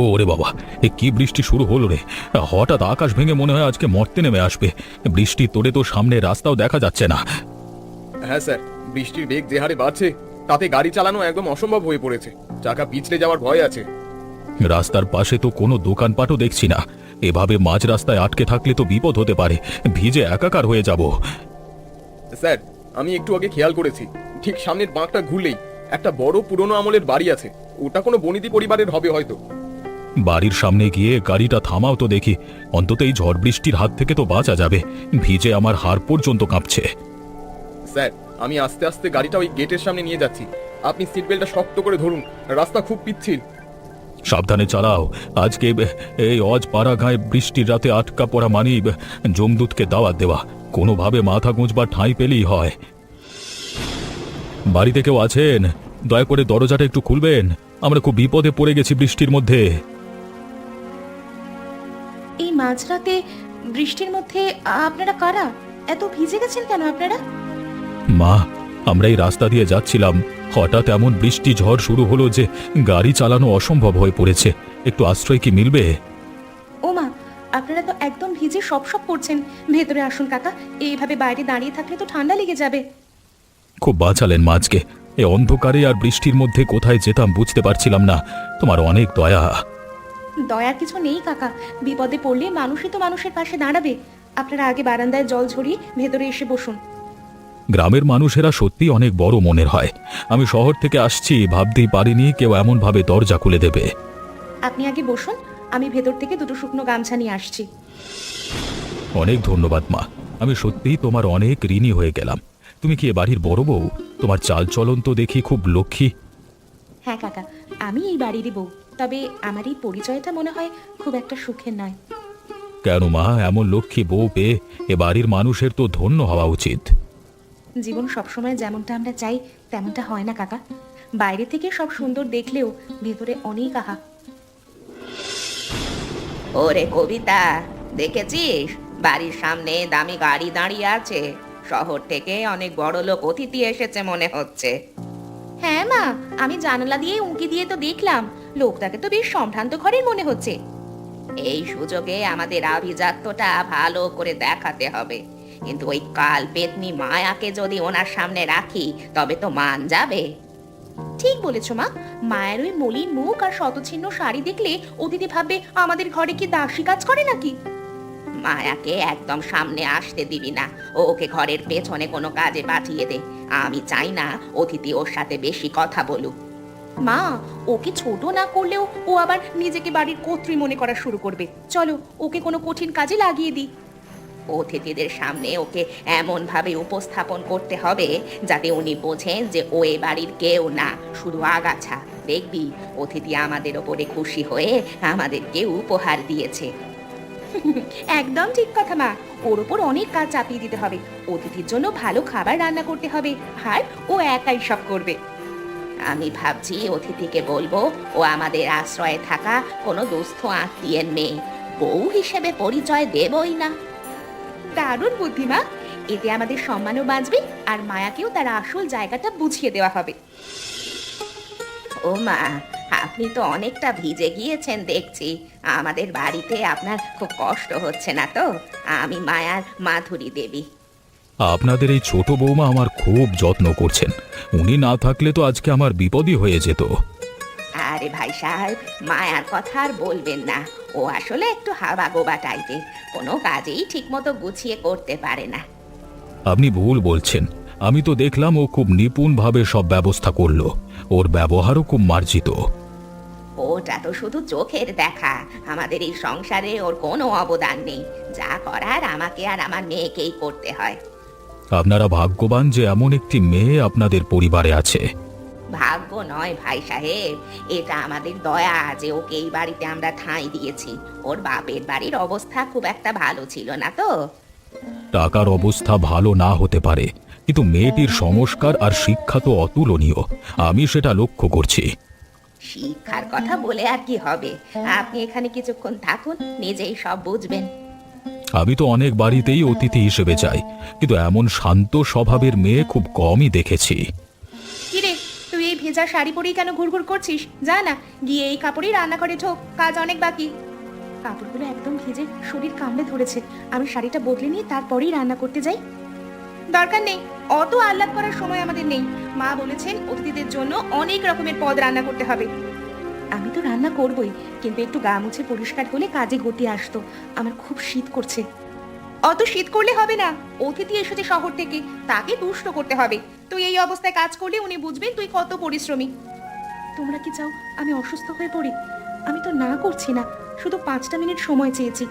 ওরে বাবা, এ কি বৃষ্টি শুরু হলো রে! হঠাৎ আকাশ ভেঙে মনে হয় আজকে মর্তে নেমে আসবে। বৃষ্টির তোড়ে তো সামনে রাস্তাও দেখা যাচ্ছে না। হ্যাঁ স্যার, বৃষ্টির বেগ যে হারে বাড়ছে তাতে গাড়ি চালানো একদম অসম্ভব হয়ে পড়েছে। চাকা পিছলে যাওয়ার ভয় আছে। রাস্তার পাশে তো কোনো দোকানপাটও দেখছি না। এভাবে মাঝ রাস্তায় আটকে থাকলে তো বিপদ হতে পারে, ভিজে একাকার হয়ে যাব। স্যার, আমি একটু আগে খেয়াল করেছি, ঠিক সামনের বাঁকটা ঘুরলেই একটা বড় পুরনো আমলের বাড়ি আছে। ওটা কোনো বনেদি পরিবারের হবে হয়তো। বাড়ির সামনে গিয়ে গাড়িটা থামাও তো দেখি, অন্তত এই ঝড় বৃষ্টির হাত থেকে তো বাঁচা যাবে। ভিজে আমার হাড় পর্যন্ত কাঁপছে। স্যার, আমি আস্তে আস্তে গাড়িটা ওই গেটের সামনে নিয়ে যাচ্ছি। আপনি সিট বেল্টটা শক্ত করে ধরুন, রাস্তা খুব পিচ্ছিল। সাবধানে চালাও। আজকে এই অজপাড়া গায়ে বৃষ্টির রাতে আটকা পড়া মানি যমদূতকে দাওয়াত দেওয়া। কোনোভাবে মাথা গুঁজবার ঠাঁই পেলেই হয়। বাড়িতে কেউ আছেন? দয়া করে দরজাটা একটু খুলবেন, আমরা খুব বিপদে পড়ে গেছি বৃষ্টির মধ্যে। এই মাঝরাতে বৃষ্টির মধ্যে আপনারা কারা? এত ভিজে গেছেন কেন আপনারা? মা, আমরা এই রাস্তা দিয়ে যাচ্ছিলাম, হঠাৎ এমন বৃষ্টি ঝড় শুরু হলো যে গাড়ি চালানো অসম্ভব হয়ে পড়েছে। একটু আশ্রয় কি মিলবে? ও মা, আপনারা তো একদম ভিজে সব করছেন। ভেতরে আসুন কাকা, এইভাবে বাইরে দাঁড়িয়ে থাকলে তো ঠান্ডা লেগে যাবে। খুব বাঁচালেন মা আজকে। এই অন্ধকারে আর বৃষ্টির মধ্যে কোথায় যেতাম বুঝতে পারছিলাম না। তোমার অনেক দয়া। দয়ার কিছু নেই কাকা, বিপদে পড়লে মানুষই তো মানুষের পাশে দাঁড়াবে। আপনারা আগে বারান্দায় জল ঝরিয়ে ভেতরে এসে বসুন। গ্রামের মানুষেরা সত্যি অনেক বড় মনের হয়। আমি শহর থেকে আসছি, ভাবতেই পারিনি কেউ এমনভাবে দরজা খুলে দেবে। আপনি আগে বসুন, আমি ভেতর থেকে দুটো শুকনো গামছা নিয়ে আসছি। অনেক ধন্যবাদ মা, আমি সত্যিই তোমার অনেক ঋণী হয়ে গেলাম। তুমি কি এ বাড়ির বড় বউ? তোমার চালচলন তো দেখি খুব লক্ষ্মী। হ্যাঁ কাকা, আমি এই বাড়িরই বউ। তবে আমার এই পরিচয়টা মনে হয় খুব একটা সুখের নয়। কেন মা, এমন লক্ষ্মী বউ পেয়ে এ বাড়ির মানুষের তো ধন্য হওয়া উচিত। জীবন সবসময় যেমনটা আমরা চাই তেমনটা হয় না কাকা। বাইরে থেকে সব সুন্দর দেখলেও ভেতরে অনেক আহা। ওরে কবিতা, দেখেছিস বাড়ির সামনে দামি গাড়ি দাঁড়িয়ে আছে? শহর থেকে অনেক বড় লোক অতিথি এসেছে মনে হচ্ছে। হ্যাঁ মা, আমি জানালা দিয়ে উঁকি দিয়ে তো দেখলাম। লোকটাকে তো বেশ সম্ভ্রান্ত ঘরের মনে হচ্ছে। এই সুযোগে আমাদের আভিজাত্যটা ভালো করে দেখাতে হবে। কিন্তু ওই কাল পেতনি মায়াকে যদি ওনার সামনে রাখি তবে তো মান যাবে। ঠিক বলেছো মা, মায়ের ওই মলিন মুখ আর শতচ্ছিন্ন শাড়ি দেখলে অতিথি ভাববে আমাদের ঘরে কি দাসী কাজ করে নাকি। মায়াকে একদম সামনে আসতে দিবি না। ওকে ঘরের পেছনে কোনো কাজে পাঠিয়ে দে। আমি চাই না অতিথি ওর সাথে বেশি কথা বলুক। মা, ওকে ছোট না করলেও ও আবার নিজেকে বাড়ির কর্ত্রী মনে করা শুরু করবে। চলো ওকে কোনো কঠিন কাজে লাগিয়ে দিই। অতিথিদের সামনে ওকে এমন ভাবে উপস্থাপন করতে হবে যাতে উনি বোঝেন যে ও এ বাড়ির কেউ না, শুধু আগাছা। দেখবি অতিথি আমাদের ওপরে খুশি হয়ে আমাদেরকে উপহার দিয়েছে। একদম ঠিক কথা মা, ওর ওপর অনেক কাজ চাপিয়ে দিতে হবে। অতিথির জন্য ভালো খাবার রান্না করতে হবে, আর ও একাই সব করবে। আমি ভাবছি অতিথিকে বলবো ও আমাদের আশ্রয়ে থাকা কোনো দুস্থ আত্মীয়ের মেয়ে, বউ হিসেবে পরিচয় দেবই না। দারুণ বুদ্ধি মা, এতে আমাদের সম্মানও বাঁচবে আর মায়াকেও তার আসল জায়গাটা বুঝিয়ে দেওয়া হবে। ও মা, আপনি তো অনেকটা ভিজে গিয়েছেন দেখছি। আমাদের বাড়িতে আপনার খুব কষ্ট হচ্ছে না তো? আমি মায়ার মাধুরী দেবী। আপনাদের এই ছোট বৌমা আমার খুব যত্ন করছেন। উনি না থাকলে তো আজকে আমার বিপদই হয়ে যেত। আরে ভাই সাহেব, মায়ার কথা আর বলবেন না। ও আসলে একটু হাবা গোবা টাইপের, কোনো কাজেই ঠিক মতো গুছিয়ে করতে পারে না। আপনি ভুল বলছেন। আমি তো দেখলাম ও খুব নিপুণভাবে সব ব্যবস্থা করলো। ওর ব্যবহারও খুব মার্জিত। ওটা তো শুধু চোখের দেখা। আমাদের এই সংসারে ওর কোনো অবদান নেই। যা করার আমাকে আর আমার মেয়েকেই করতে হয়। আপনারা ভাগ্যবান যে এমন একটি মেয়ে আপনাদের পরিবারে আছে। ভাগ্য নয় ভাই সাহেব, এটা আমাদের দয়া যে ওকে এই বাড়িতে আমরা ঠাঁই দিয়েছি। ওর বাপের বাড়ির অবস্থা খুব একটা ভালো ছিল না তো। টাকার অবস্থা ভালো না হতে পারে, কিন্তু মেয়েটির সংস্কার আর শিক্ষা তো অতুলনীয়। আমি সেটা লক্ষ্য করছি। শিক্ষার কথা বলে আর কি হবে? আপনি এখানে কিছুক্ষণ থাকুন, নিজেই সব বুঝবেন। আমি তো অনেক বাড়িতেই অতিথি হিসেবে যাই, কিন্তু এমন শান্ত স্বভাবের মেয়ে খুব কমই দেখেছি। কিরে, তুই এই ভেজা শাড়ি পরেই কেন ঘুরঘুর করছিস? যা না, গিয়ে এই কাপড়েই রান্না করে ঢোক, কাজ অনেক বাকি। কাপড়গুলো একদম ভিজে শরীর কামড়ে ধরেছে, আমি শাড়িটা বদলে নিয়ে তারপরেই রান্না করতে যাই। দরকার নেই, অত আহ্লাদ করার সময় আমাদের নেই। মা বলেছেন অতিথিদের জন্য অনেক রকমের পদ রান্না করতে হবে। আমি তো রান্না করবই, কিন্তু একটু গা মুছে পরিষ্কার হলে কাজে গতি আসতো। আমার খুব শীত করছে। অত শীত করলে হবে না, অতিথি এসেছে শহর থেকে, তাকে তুষ্ট করতে হবে। তুই এই অবস্থায় কাজ করলে উনি বুঝবেন তুই কত পরিশ্রমী। তোমরা কি চাও আমি অসুস্থ হয়ে পড়ি? আমি তো না করছি না, শুধু 5টা মিনিট সময় চেয়েছি।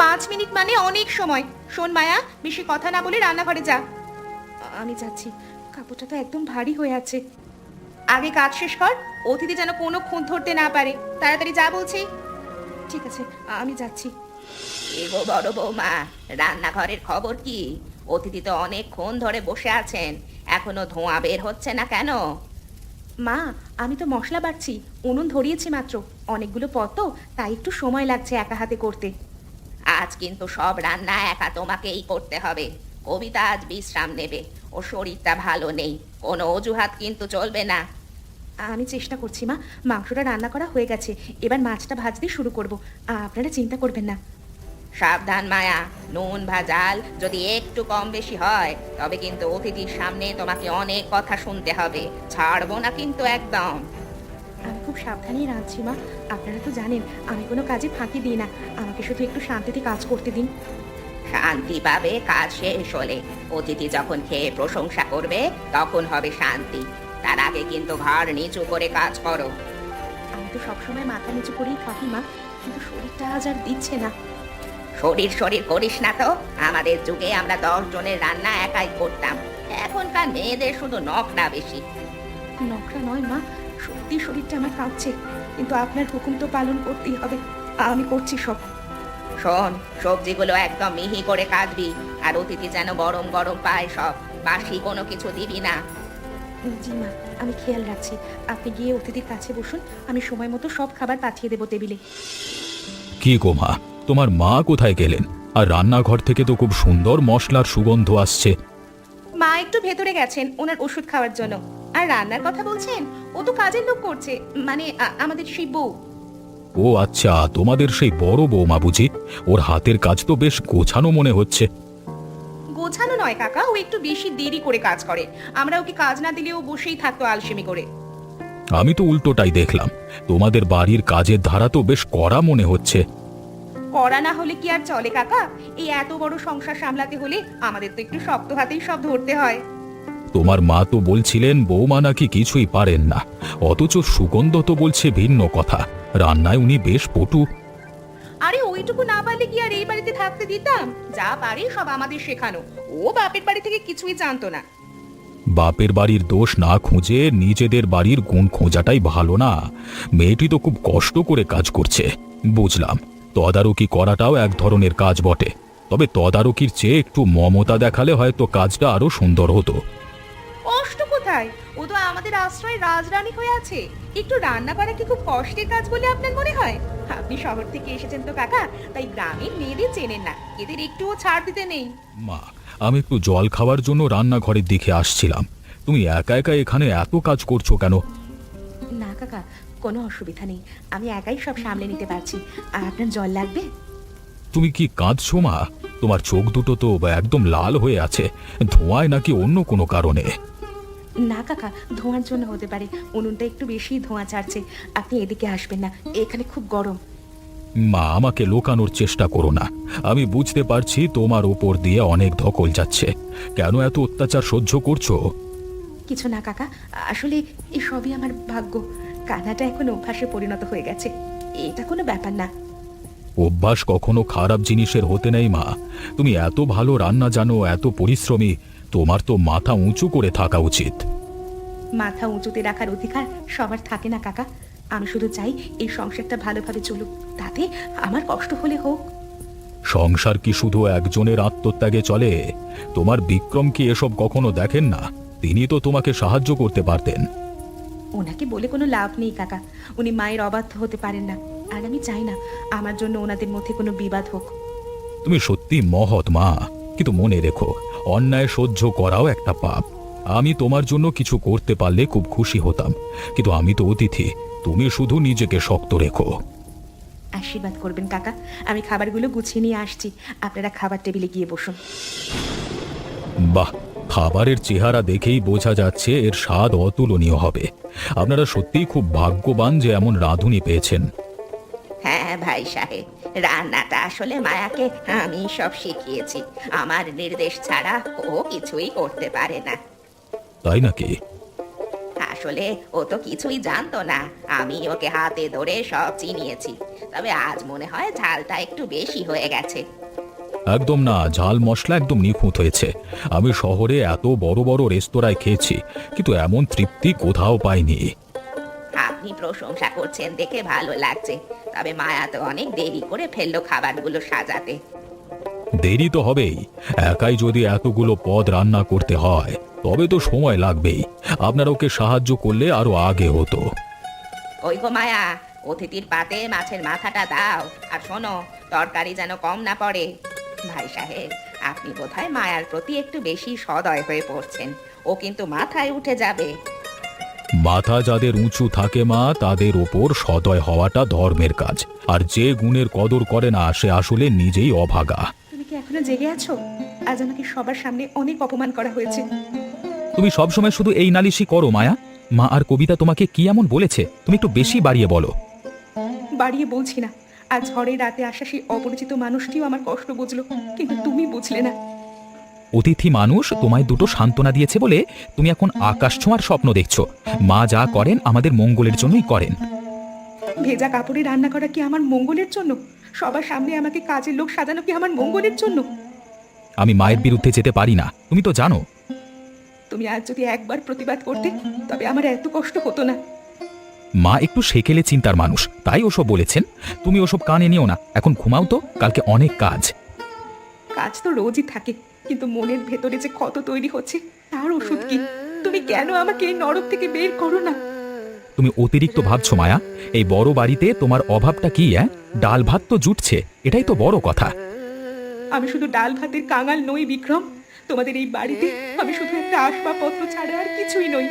5 মিনিট মানে অনেক সময়। শোন মায়া, বেশি কথা না বলে রান্নাঘরে যা। আমি যাচ্ছি, কাপড়টা তো একদম ভারী হয়ে আছে। আগে কাজ শেষ কর, অতিথি যেন কোনো খুঁত ধরতে না পারে। তাড়াতাড়ি যা বলছি। ঠিক আছে, আমি যাচ্ছি। এগো বড় বৌমা, রান্নাঘরের খবর কি? অতিথি তো অনেকক্ষণ ধরে বসে আছেন, এখনো ধোঁয়া বের হচ্ছে না কেন? মা, আমি তো মশলা বাটছি, উনুন ধরিয়েছি মাত্র। অনেকগুলো পদ তো, তাই একটু সময় লাগছে একা হাতে করতে। আজ কিন্তু সব রান্না একা তোমাকেই করতে হবে। কবিতা আজ বিশ্রাম নেবে, ও শরীরটা ভালো নেই, কোনো অজুহাত কিন্তু চলবে না। আমি চেষ্টা করছি মা, মাংসটা রান্না করা হয়ে গেছে, এবার মাছটা ভাজতে শুরু করব। আপনারা চিন্তা করবেন না। সাবধান মায়া, নুন বা জাল যদি একটু কম বেশি হয় তবে কিন্তু অতিথির সামনে তোমাকে অনেক কথা শুনতে হবে, ছাড়বো না কিন্তু একদম। আমি খুব সাবধানেই রাঁধছি মা, আপনারা তো জানেন আমি কোনো কাজে ফাঁকি দিই না। আমাকে শুধু একটু শান্তিতে কাজ করতে দিন। শান্তি পাবে কাজ শেষ হলে। অতিথি যখন খেয়ে প্রশংসা করবে তখন হবে শান্তি, তার আগে কিন্তু ঘাড় নিচু করে কাজ করো। আমি তো সবসময় মাথা নিচু করেই থাকি মা, কিন্তু শরীরটা আজ আর দিচ্ছে না। শরীর শরীর করিস না তো, আমাদের যুগে আমরা 10 জনের রান্না একাই করতাম, এখনকার মেয়েদের শুধু নখরা বেশি। নকরা নয় মা, সত্যি শরীরটা আমার কাঁপছে, কিন্তু আপনার হুকুম তো পালন করতেই হবে। আমি করছি সব। শোন, সবজিগুলো একদম মিহি করে কাটবি, আর অতিথি যেন গরম গরম পায় সব, বাসি কোনো কিছু দিবি না। জি মা, আমি খেয়াল রাখছি। আপনি গিয়ে অতিথির কাছে বসুন, আমি সময় মতো সব খাবার পাঠিয়ে দেবো টেবিলে। কি গো মা, তোমার মা কোথায় গেলেন? আর রান্নাঘর থেকে তো খুব সুন্দর মশলার সুগন্ধ আসছে। মা একটু ভেতরে গেছেন ওনার ওষুধ খাওয়ার জন্য। আর রান্নার কথা বলছেন, ও তো কাজের লোক করছে, মানে আমাদের সেই বউ। ও আচ্ছা, তোমাদের সেই বড় বৌমা বুঝি? ওর হাতের কাজ তো বেশ গোছানো মনে হচ্ছে। গোছানো নয় কাকা, ও একটু বেশি দেরি করে কাজ করে। আমরা ওকে কাজ না দিলে ও বসেই থাকতো আলসেমি করে। আমি তো উল্টোটাই দেখলাম, তোমাদের বাড়ির কাজের ধারা তো বেশ কড়া মনে হচ্ছে। করা না হলে কি আর চলে কাকা? এই এত বড় সংসার সামলাতে হলে আমাদের তো একটু শক্ত হাতেই সব ধরতে হয়। তোমার মা তো বলছিলেন বৌমা নাকি কিছুই পারেন না, অথচ সুগন্ধ তো বলছে ভিন্ন কথা। রান্নায় উনি বেশ পটু। আরে ওইটুকু না পারলে কি আর এই বাড়িতে থাকতে দিতাম? যা পারে সব আমাদের শেখানো। ও বাপের বাড়ি থেকে কিছুই জানতো না। বাপের বাড়ির দোষ না খুঁজে নিজেদের বাড়ির গুণ খোঁজাটাই ভালো না? মেয়েটি তো খুব কষ্ট করে কাজ করছে, বুঝলাম। তদারকি করাটাও এক ধরনের কাজ বটে, তবে তদারকির চেয়ে একটু মমতা দেখালে হয়তো কাজটা আরো সুন্দর হতো। কষ্ট কোথায়? ও তো আমাদের আশ্রয় রাজরানী হয়ে আছে। একটু রান্না করা কি খুব কষ্টের কাজ বলে আপনার মনে হয়? আপনি শহর থেকে এসেছেন তো কাকা, তাই গ্রামের মেয়েদের চেনেন না, এদের একটুও ছাড় দিতে নেই। মা, আমি একটু জল খাওয়ার জন্য রান্নাঘরের দিকে আসছিলাম। তুমি একা একা এখানে এত কাজ করছো কেন? না কাকা, কোনো অসুবিধা নেই, আমি একাই সব সামলে নিতে পারছি। আর আপনার জল লাগবে? তুমি কি কাঁদছো মা? তোমার চোখ দুটো তো একদম লাল হয়ে আছে, ধোঁয়ায় নাকি অন্য কোনো কারণে? না কাকা, ধোঁয়ার জন্য হতে পারে, উনুনটা একটু বেশি ধোঁয়া ছাড়ছে। আপনি এদিকে আসবেন না, এখানে খুব গরম। মা, আমাকে লোকানোর চেষ্টা করো না। আমি বুঝতে পারছি তোমার উপর দিয়ে অনেক ধকল যাচ্ছে। কেন এত অত্যাচার সহ্য করছো? কিছু না কাকা, আসলে এই সবই আমার ভাগ্য। কান্নাটা এখন অভ্যাসে পরিণত হয়ে গেছে, এটা কোনো ব্যাপার না। অভ্যাস কখনো খারাপ জিনিসের হতে নেই মা। তুমি এত ভালো রান্না জানো, এত পরিশ্রমী, তোমার তো মাথা উঁচু করে থাকা উচিত। মাথা উঁচুতে রাখার অধিকার সবার থাকে না কাকা। আমি শুধু চাই এই সংসারটা ভালোভাবে চলুক, তাতে আমার কষ্ট হলে হোক। সংসার কি শুধু একজনের আত্মত্যাগে চলে? তোমার বিক্রম কি এসব কখনো দেখেন না? তিনি তো তোমাকে সাহায্য করতে পারতেন। ওনাকে বলে কোনো লাভ নেই কাকা, উনি মায়ের অবাধ্য হতে পারেন না। আর আমি চাই না আমার জন্য ওনাদের মধ্যে কোনো বিবাদ হোক। তুমি সত্যি মহৎ মা, কিন্তু মনে রেখো, অন্যায় সহ্য করাও একটা পাপ। আমি তোমার জন্য কিছু করতে পারলে খুব খুশি হতাম, কিন্তু আমি তো অতিথি। তুমি শুধু নিজেকে শক্ত রেখো। আশীর্বাদ করবেন কাকা, আমি খাবারগুলো গুছিয়ে নিয়ে আসছি, আপনারা খাবার টেবিলে গিয়ে বসুন। বাহ, খাবারের চেহারা দেখেই বোঝা যাচ্ছে এর স্বাদ অতুলনীয় হবে। আপনারা সত্যিই খুব ভাগ্যবান যে এমন রাঁধুনি পেয়েছেন। হ্যাঁ ভাই সাহেব, রান্নাটা আসলে মায়াকে আমি সব শিখিয়েছি। আমার নির্দেশ ছাড়া ও কিছুই করতে পারে না। তাই নাকি? আসলে ও তো কিছুই জানতো না, আমি ওকে হাতে ধরে সব চিনিয়েছি। তবে আজ মনে হয় ঝালটা একটু বেশি হয়ে গেছে। একদম না, ঝাল মশলা একদম নিখুঁত হয়েছে। আমি শহরে এত বড় বড় রেস্তোরাঁয় খেয়েছি, কিন্তু এমন তৃপ্তি কোথাও পাইনি। আপনি প্রশংসা করছেন দেখে ভালো লাগছে। তবে মায়া তো অনেক দেরি করে ফেললো খাবারগুলো সাজাতে। দেরি তো হবেই, একাই যদি এতগুলো পদ রান্না করতে হয় তবে তো সময় লাগবেই। আপনারা ওকে সাহায্য করলে আরো আগে হতো। ওই গো মায়া, অতিথির পাতে মাছের মাথাটা দাও। আর শোনো, তরকারি যেন কম না পড়ে। ভাই সাহেব, আপনি বোধহয় মায়ার প্রতি একটু বেশি সদয় হয়ে পড়ছেন। ও কিন্তু মাথায় উঠে যাবে। মাথা যাদের উঁচু থাকে মা, তাদের ওপর সদয় হওয়াটা ধর্মের কাজ। আর যে গুণের কদর করে না সে আসলে নিজেই অভাগা। তুমি কি এখনো জেগে আছো? আজ আমাকে সবার সামনে অনেক অপমান করা হয়েছে। তুমি সবসময় শুধু এই নালিশই করো মায়া। মা আর কবিতা তোমাকে কি এমন বলেছে? তুমি একটু বেশি বাড়িয়ে বলো। বাড়িয়ে বলছি না, আজ ঝড়ের রাতে আসা সেই অপরিচিত মানুষটিও আমার কষ্ট বুঝলো, কিন্তু তুমি বুঝলে না। অতিথি মানুষ তোমায় দুটো সান্ত্বনা দিয়েছে বলে তুমি এখন আকাশ ছোঁয়ার স্বপ্ন দেখছো। মা যা করেন আমাদের মঙ্গলের জন্যই করেন। ভেজা কাপড়ে রান্না করা কি আমার মঙ্গলের জন্য? সবার সামনে আমাকে কাজের লোক সাজানো কি আমার মঙ্গলের জন্য? আমি মায়ের বিরুদ্ধে যেতে পারি না, তুমি তো জানো। তুমি আজ যদি একবার প্রতিবাদ করতে তবে আমার এত কষ্ট হতো না। মা একটু সেকেলে চিন্তার মানুষ, তাই ওসব বলেছেন। তুমি ওসব কানে নিও না, এখন ঘুমাও তো, কালকে অনেক কাজ। কাজ তো রোজই থাকে, কিন্তু মনের ভেতরে যে ক্ষত তৈরি হচ্ছে তার ওষুধ কি? তুমি কেন আমাকে এই নরক থেকে বের করো না? তুমি অতিরিক্ত ভাবছো মায়া। এই বড় বাড়িতে তোমার অভাবটা কি? ডাল ভাত তো জুটছে, এটাই তো বড় কথা। আমি শুধু ডাল ভাতের কাঙাল নই বিক্রম। তোমাদের এই বাড়িতে আমি শুধু একটা আসবাবপত্র ছাড়া আর কিছুই নই।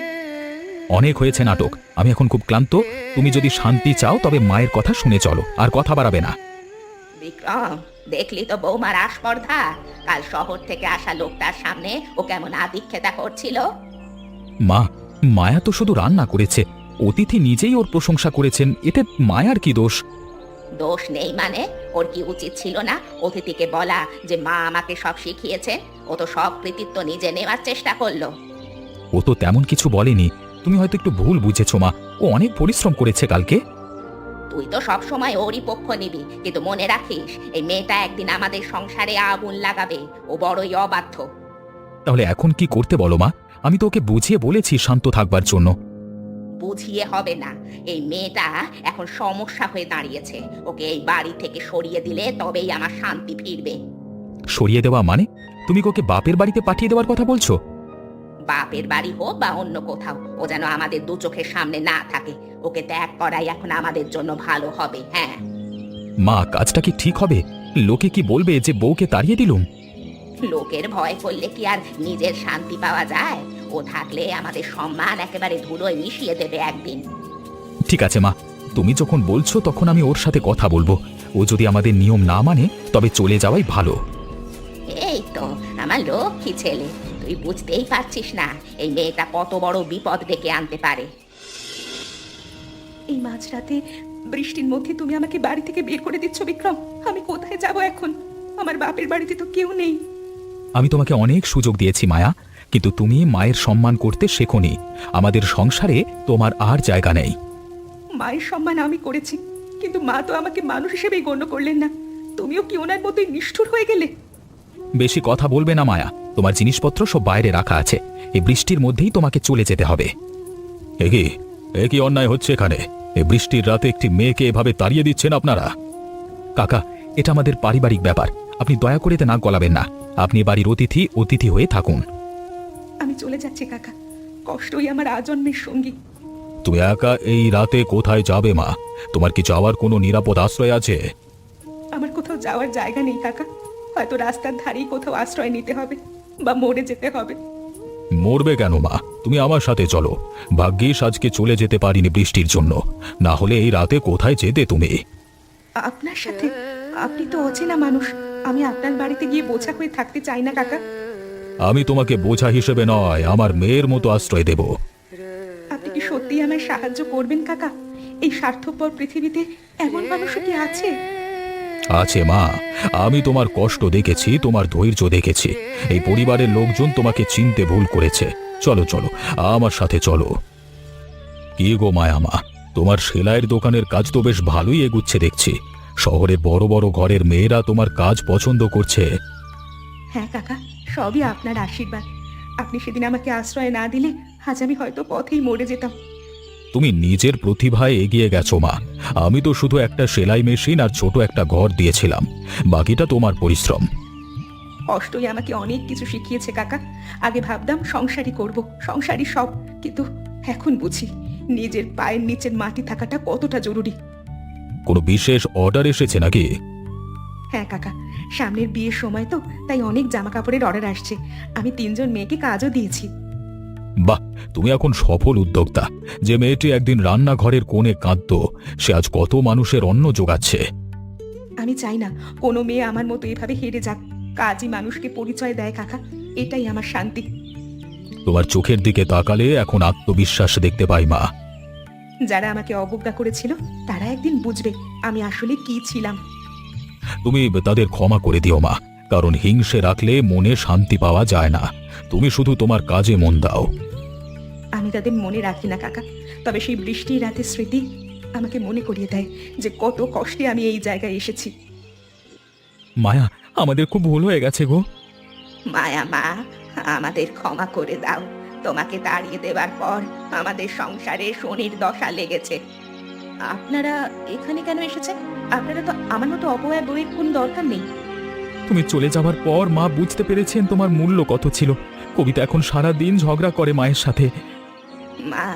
অনেক হয়েছে নাটক, আমি এখন খুব ক্লান্ত। তুমি যদি শান্তি চাও তবে মায়ের কথা শুনে চলো, আর কথা বাড়াবে না। বিক্রম, দেখলি তো বৌমার আস্পর্ধা। কাল শহর থেকে আসা লোকটার সামনে ও কেমন আদিক্ষেতা করছিল। মা, মায়া তো শুধু রান্না করেছে, অতিথি নিজেই ওর প্রশংসা করেছেন, এতে মায়ার কি দোষ? দোষ নেই মানে? ওর কি উচিত ছিল না অতিথিকে বলা যে মা আমাকে সব শিখিয়েছে? ও তো সব কৃতিত্ব নিজে নেওয়ার চেষ্টা করলো। ও তো তেমন কিছু বলেনি, তুমি হয়তো একটু ভুল বুঝেছো মা। ও অনেক পরিশ্রম করেছে কালকে। তুই তো সব সময় ওরই পক্ষ নিবি, কিন্তু মনে রাখিস এই মেয়েটা একদিন আমাদের সংসারে আগুন লাগাবে। ও বড়ই অবাধ্য। তাহলে এখন কি করতে বলো মা? আমি তো ওকে বুঝিয়ে বলেছি শান্ত থাকবার জন্য। বুঝিয়ে হবে না, এই মেয়েটা এখন সমস্যা হয়ে দাঁড়িয়েছে। ওকে এই বাড়ি থেকে সরিয়ে দিলে তবেই আমার শান্তি ফিরবে। সরিয়ে দেওয়া মানে? তুমি ওকে বাপের বাড়িতে পাঠিয়ে দেওয়ার কথা বলছো? বাপের বাড়ি হোক বা অন্য কোথাও, ও যেন আমাদের দু চোখের সামনে না থাকে। ওকে ত্যাগ করাই এখন আমাদের জন্য ভালো হবে। হ্যাঁ মা, কাজটা কি ঠিক হবে? লোকে কি বলবে যে বউকে তাড়িয়ে দিলুম? লোকের ভয় করলে কি আর নিজের শান্তি পাওয়া যায়? ও থাকলে আমাদের সম্মান একেবারে ধুলোয় মিশিয়ে দেবে একদিন। ঠিক আছে মা, তুমি যখন বলছো তখন আমি ওর সাথে কথা বলবো। ও যদি আমাদের নিয়ম না মানে তবে চলে যাওয়াই ভালো। এই তো আমার লক্ষ্মী ছেলে, তুই বুঝতেই পারছিস না এই মেয়েটা কত বড় বিপদ ডেকে আনতে পারে। এই মাঝরাতে বৃষ্টির মধ্যে তুমি আমাকে বাড়ি থেকে বের করে দিচ্ছ বিক্রম। আমি কোথায় যাব এখন? আমার বাপের বাড়িতে তো কেউ নেই। আমি তোমাকে অনেক সুযোগ দিয়েছি মায়া, কিন্তু তুমি মায়ের সম্মান করতে শেখোনি। আমাদের সংসারে তোমার আর জায়গা নেই। মায়ের সম্মান আমি করেছি, কিন্তু মা তো আমাকে মানুষ হিসেবেই গণ্য করলেন না। তুমিও কি ওনার মতোই নিষ্ঠুর হয়ে গেলে? বেশি কথা বলবে না মায়া, তোমার জিনিসপত্র সব বাইরে রাখা আছে। এই বৃষ্টির মধ্যেই তোমাকে চলে যেতে হবে। এ কি অন্যায় হচ্ছে এখানে? এই বৃষ্টির রাতে একটি মেয়েকে এভাবে তাড়িয়ে দিচ্ছেন আপনারা? কাকা, এটা আমাদের পারিবারিক ব্যাপার, আপনি দয়া করে এতে নাক গলাবেন না। আপনি বাড়ির অতিথি হয়ে থাকুন। আমি চলে যাচ্ছি কাকা, কষ্টই আমার আজন্মের সঙ্গী। তুমি একা এই রাতে কোথায় যাবে মা? তোমার কি যাওয়ার কোনো নিরাপদ আশ্রয় আছে? আমার কোথাও যাওয়ার জায়গা নেই কাকা, হয়তো রাস্তার ধারেই কোথাও আশ্রয় নিতে হবে বা মরে যেতে হবে। মরবে কেন মা, তুমি আমার সাথে চলো। ভাগ্যিস আজকে চলে যেতে পারিনি বৃষ্টির জন্য, না হলে এই রাতে কোথায় যেতে তুমি? আপনার সাথে? আপনি তো অচেনা মানুষ, আমি আপনার বাড়িতে গিয়ে বোঝা হয়ে থাকতে চাই না কাকা। আমি তোমাকে বোঝা হিসেবে নয়, আমার মেয়ের মতো আশ্রয় দেব। আপনি কি সত্যিই আমায় সাহায্য করবেন কাকা? এই স্বার্থপর পৃথিবীতে এমন মানুষও কি আছে? আছে মা, আমি তোমার কষ্ট দেখেছি, তোমার ধৈর্য দেখেছি। এই পরিবারের লোকজন তোমাকে চিনতে ভুল করেছে। চলো চলো, আমার সাথে চলো। কি গো মায়া মা, তোমার সেলাইয়ের দোকানের কাজ তো বেশ ভালোই এগুচ্ছে দেখছি। শহরের বড় বড় ঘরের মেয়েরা তোমার কাজ পছন্দ করছে। হ্যাঁ কাকা, সবই আপনার আশীর্বাদ। আপনি সেদিন আমাকে আশ্রয় না দিলে আজ আমি হয়তো পথেই মরে যেতাম। তুমি নিজের প্রতিভায় এগিয়ে গেছো মা। আমি তো শুধু একটা সেলাই মেশিন আর ছোট একটা ঘর দিয়েছিলাম, বাকিটা তোমার পরিশ্রম। কষ্টই আমাকে অনেক কিছু শিখিয়েছে কাকা। আগে ভাবতাম সংসারই করব, সংসারই সব, কিন্তু এখন বুঝি নিজের পায়ের নিচের মাটি থাকাটা কতটা জরুরি। কোনো বিশেষ অর্ডার এসেছে নাকি? হ্যাঁ কাকা, সামনের বিয়ের সময় তো, তাই অনেক জামা কাপড়ের অর্ডার আসছে। আমি 3জন মেয়েকে কাজও দিয়েছি। বাহ, তুমি এখন সফল উদ্যোক্তা। যে মেয়েটি একদিন রান্নাঘরের কোণে কাঁদতো, সে আজ কত মানুষের অন্ন যোগাচ্ছে। আমি চাই না কোনো মেয়ে আমার মতো এভাবে হেরে যাক। কাজই মানুষকে পরিচয় দেয় কাকা, এটাই আমার শান্তি। তোমার চোখের দিকে তাকালে এখন আত্মবিশ্বাস দেখতে পাই মা। যারা আমাকে অবজ্ঞা করেছিল তারা একদিন বুঝবে আমি আসলে কি ছিলাম। তুমি তাদের ক্ষমা করে দিও মা, কারণ হিংসে রাখলে মনে শান্তি পাওয়া যায় না। তুমি শুধু তোমার কাজে মন দাও। আমি তাদের মনে রাখি না কাকা, তবে সেই বৃষ্টির রাতের স্মৃতি আমাকে মনে করিয়ে দেয় যে কত কষ্টে আমি এই জায়গায় এসেছি। মায়া, আমাদের খুব ভুল হয়ে গেছে গো। মায়া মা, আমাদের ক্ষমা করে দাও। তোমাকে তাড়িয়ে দেওয়ার পর আমাদের সংসারে শনির দশা লেগেছে। আপনারা এখানে কেন এসেছেন? আপনারা তো আমার মতো অপয়া বইয়ের কোন দরকার নেই। তুমি চলে যাবার পর মা বুঝতে পেরেছেন তোমার মূল্য কত ছিল। কবিতা এখন সারা দিন ঝগড়া করে মায়ের সাথে। মা,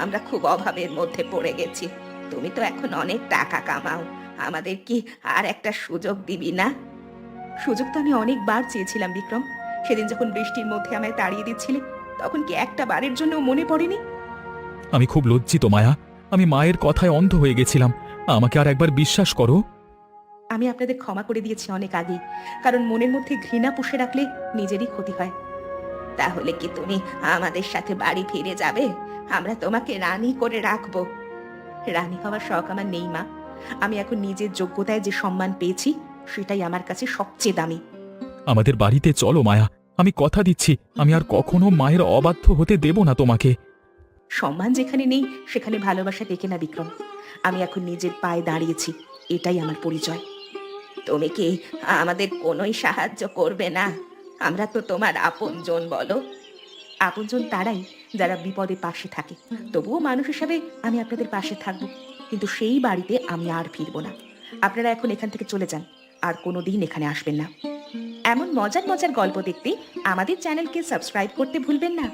আমরা খুব অভাবের মধ্যে পড়ে গেছি। তুমি তো এখন অনেক টাকা কামাও, আমাদের কি আর একটা সুযোগ দিবি না? সুযোগ তো আমি অনেকবার চেয়েছিলাম বিক্রম। সেদিন যখন বৃষ্টির মধ্যে আমায় তাড়িয়ে দিচ্ছিলে, তখন কি একটা বারের জন্য মনে পড়েনি? আমি খুব লজ্জিত মায়া, আমি মায়ের কথায় অন্ধ হয়ে গেছিলাম। আমাকে আর একবার বিশ্বাস করো। আমি আপনাদের ক্ষমা করে দিয়েছি অনেক আগেই, কারণ মনের মধ্যে ঘৃণা পুষে রাখলে নিজেরই ক্ষতি হয়। তাহলে কি তুমি আমাদের সাথে বাড়ি ফিরে যাবে? আমরা তোমাকে রানী করে রাখবো। রানী হওয়ার শখ আমার নেই মা। আমি এখন নিজের যোগ্যতায় যে সম্মান পেয়েছি সেটাই আমার কাছে সবচেয়ে দামি। আমাদের বাড়িতে চলো মায়া, আমি কথা দিচ্ছি আমি আর কখনো মায়ের অবাধ্য হতে দেব না তোমাকে। সম্মান যেখানে নেই সেখানে ভালোবাসা টেকে না বিক্রম। আমি এখন নিজের পায়ে দাঁড়িয়েছি, এটাই আমার পরিচয়। তুমি কি আমাদের কোনোই সাহায্য করবে না? আমরা তো তোমার আপনজন বলো। আপনজন তারাই যারা বিপদে পাশে থাকে। তবুও মানুষ হিসাবে আমি আপনাদের পাশে থাকবো, কিন্তু সেই বাড়িতে আমি আর ফিরবো না। আপনারা এখন এখান থেকে চলে যান, আর কোনোদিন এখানে আসবেন না। এমন মজার মজার গল্প দেখতে আমাদের চ্যানেলকে সাবস্ক্রাইব করতে ভুলবেন না।